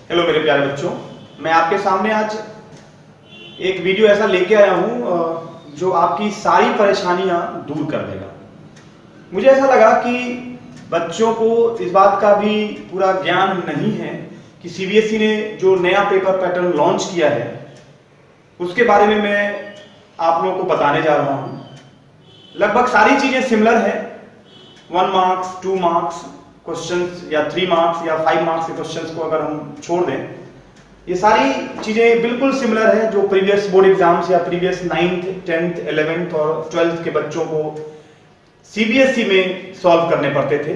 Hello मेरे प्यारे बच्चों, मैं आपके सामने आज एक वीडियो ऐसा लेके आया हूं जो आपकी सारी परेशानियां दूर कर देगा। मुझे ऐसा लगा कि बच्चों को इस बात का भी पूरा ज्ञान नहीं है कि सीबीएसई ने जो नया पेपर पैटर्न लॉन्च किया है उसके बारे में मैं आप लोगों को बताने जा रहा हूं। लगभग सारी चीजें सिमिलर है। 1 मार्क्स, 2 मार्क्स क्वेश्चंस या 3 मार्क्स या 5 मार्क्स के क्वेश्चंस को अगर हम छोड़ दें, ये सारी चीजें बिल्कुल सिमिलर है जो प्रीवियस बोर्ड एग्जाम्स या प्रीवियस 9th, 10th, 11th और 12th के बच्चों को सीबीएसई में सॉल्व करने पड़ते थे।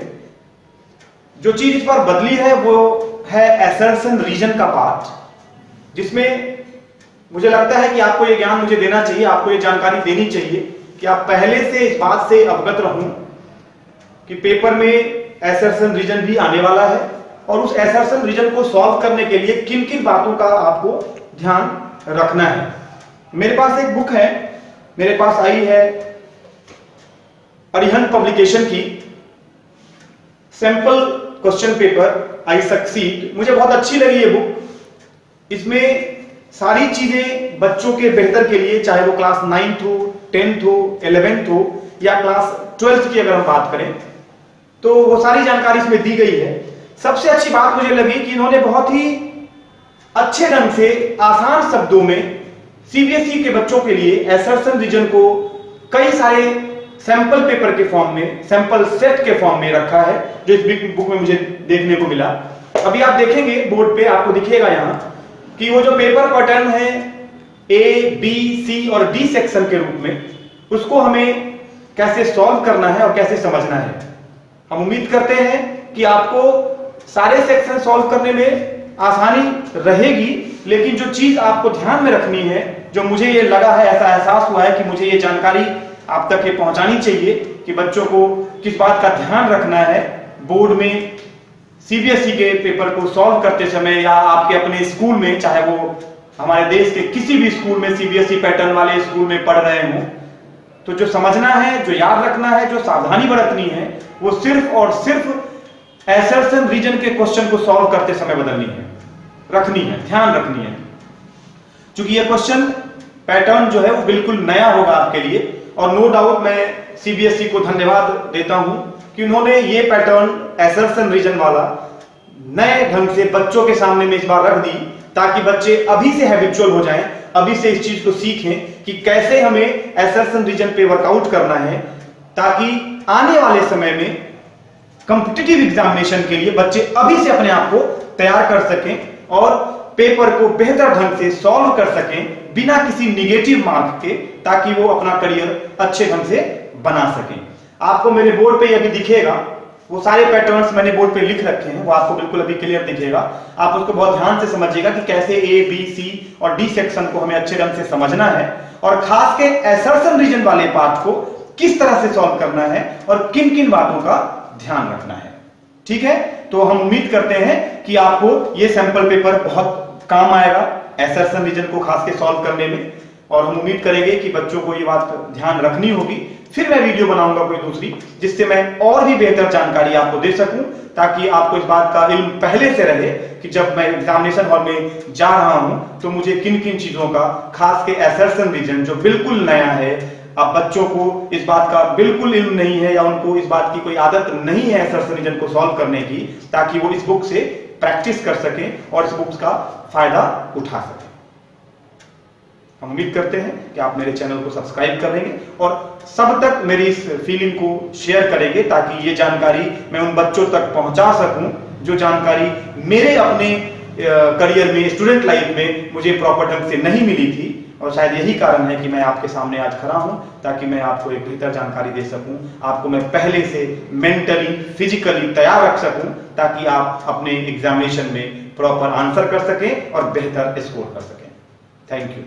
जो चीज इस बार बदली है वो है असर्शन रीजन का पार्ट, जिसमें मुझे लगता है कि आपको ये ज्ञान मुझे देना चाहिए, आपको ये जानकारी देनी चाहिए कि आप पहले से इस बात से अवगत रहूं कि पेपर में असर्शन रीजन भी आने वाला है और उस असर्शन रीजन को सॉल्व करने के लिए किन किन बातों का आपको ध्यान रखना है। मेरे पास एक बुक है, मेरे पास आई है अरिहंत पब्लिकेशन की sample question paper I succeed. मुझे बहुत अच्छी लगी ये बुक। इसमें सारी चीजें बच्चों के बेहतर के लिए, चाहे वो क्लास 9th हो, 10th हो, 11th हो या क्लास 12th की अगर हम बात करें तो वो सारी जानकारी इसमें दी गई है। सबसे अच्छी बात मुझे लगी कि इन्होंने बहुत ही अच्छे ढंग से आसान शब्दों में सीबीएसई के बच्चों के लिए असर्शन रीजन को कई सारे सैंपल पेपर के फॉर्म में, सैंपल सेट के फॉर्म में रखा है, जो इस बुक में मुझे देखने को मिला। अभी आप देखेंगे बोर्ड पे, आपको दिखेगा यहां कि वो जो पेपर पैटर्न है ए, बी, सी और डी सेक्शन के रूप में, उसको हमें कैसे सॉल्व करना है और कैसे समझना है। हम उम्मीद करते हैं कि आपको सारे सेक्शन सॉल्व करने में आसानी रहेगी, लेकिन जो चीज आपको ध्यान में रखनी है, जो मुझे ये लगा है, ऐसा एहसास हुआ है कि मुझे ये जानकारी आप तक ये पहुंचानी चाहिए कि बच्चों को किस बात का ध्यान रखना है बोर्ड में सीबीएसई के पेपर को सॉल्व करते समय या आपके अपने स्कूल में, चाहे वो हमारे देश के किसी भी स्कूल में, सीबीएसई पैटर्न वाले स्कूल में पढ़ रहे हों। तो जो समझना है, जो याद रखना है, जो सावधानी बरतनी है, वो सिर्फ और सिर्फ असर्शन रीजन के क्वेश्चन को सॉल्व करते समय रखनी है, ध्यान रखनी है। क्योंकि ये क्वेश्चन पैटर्न जो है वो बिल्कुल नया होगा आपके लिए, और नो डाउट मैं सीबीएसई को धन्यवाद देता हूं कि उन्होंने ये पैटर्न असर्शन रीजन वाला नए ढंग से बच्चों के सामने में इस बार रख दी, ताकि बच्चे अभी से हैबिचुअल हो जाएं, अभी से इस चीज को सीखें कि कैसे हमें असर्शन रीजन पे वर्कआउट करना है, ताकि आने वाले समय में कॉम्पिटिटिव एग्जामिनेशन के लिए बच्चे अभी से अपने आप को तैयार कर सकें और पेपर को बेहतर ढंग से सॉल्व कर सकें बिना किसी निगेटिव मार्क के, ताकि वो अपना करियर अच्छे ढंग से बना सकें। आपको मेरे बोर्ड पे अभी दिखेगा, वो सारे पैटर्न्स मैंने बोर्ड पे लिख रखे हैं, वो आपको बिल्कुल अभी क्लियर दिखेगा। आप उसको बहुत ध्यान से समझिएगा कि कैसे ए, बी, सी और डी सेक्शन को हमें अच्छे ढंग से समझना है और खास के असर्शन रीजन वाले पार्ट को किस तरह से सॉल्व करना है और किन किन बातों का ध्यान रखना है। ठीक है, तो हम उम्मीद करते हैं कि आपको ये सैंपल पेपर बहुत काम आएगा असर्शन रीजन को खास के सॉल्व करने में, और हम उम्मीद करेंगे कि बच्चों को ये बात ध्यान रखनी होगी। फिर मैं वीडियो बनाऊंगा कोई दूसरी, जिससे मैं और भी बेहतर जानकारी आपको दे सकूं, ताकि आपको इस बात का इल्म पहले से रहे कि जब मैं एग्जामिनेशन हॉल में जा रहा हूं तो मुझे किन किन चीजों का, खास के असर्शन रीजन जो बिल्कुल नया है, अब बच्चों को इस बात का बिल्कुल इल्म नहीं है या उनको इस बात की कोई आदत नहीं है असर्शन रीजन को सॉल्व करने की, ताकि वो इस बुक से प्रैक्टिस कर सकें और इस बुक का फायदा उठा सकें। हम उम्मीद करते हैं कि आप मेरे चैनल को सब्सक्राइब करेंगे और सब तक मेरी इस फीलिंग को शेयर करेंगे, ताकि ये जानकारी मैं उन बच्चों तक पहुंचा सकूं जो जानकारी मेरे अपने करियर में, स्टूडेंट लाइफ में मुझे प्रॉपर ढंग से नहीं मिली थी। और शायद यही कारण है कि मैं आपके सामने आज खड़ा हूं, ताकि मैं आपको एक बेहतर जानकारी दे सकूं, आपको मैं पहले से मेंटली, फिजिकली तैयार रख सकूं, ताकि आप अपने एग्जामिनेशन में प्रॉपर आंसर कर सकें और बेहतर स्कोर कर सकें। Thank you.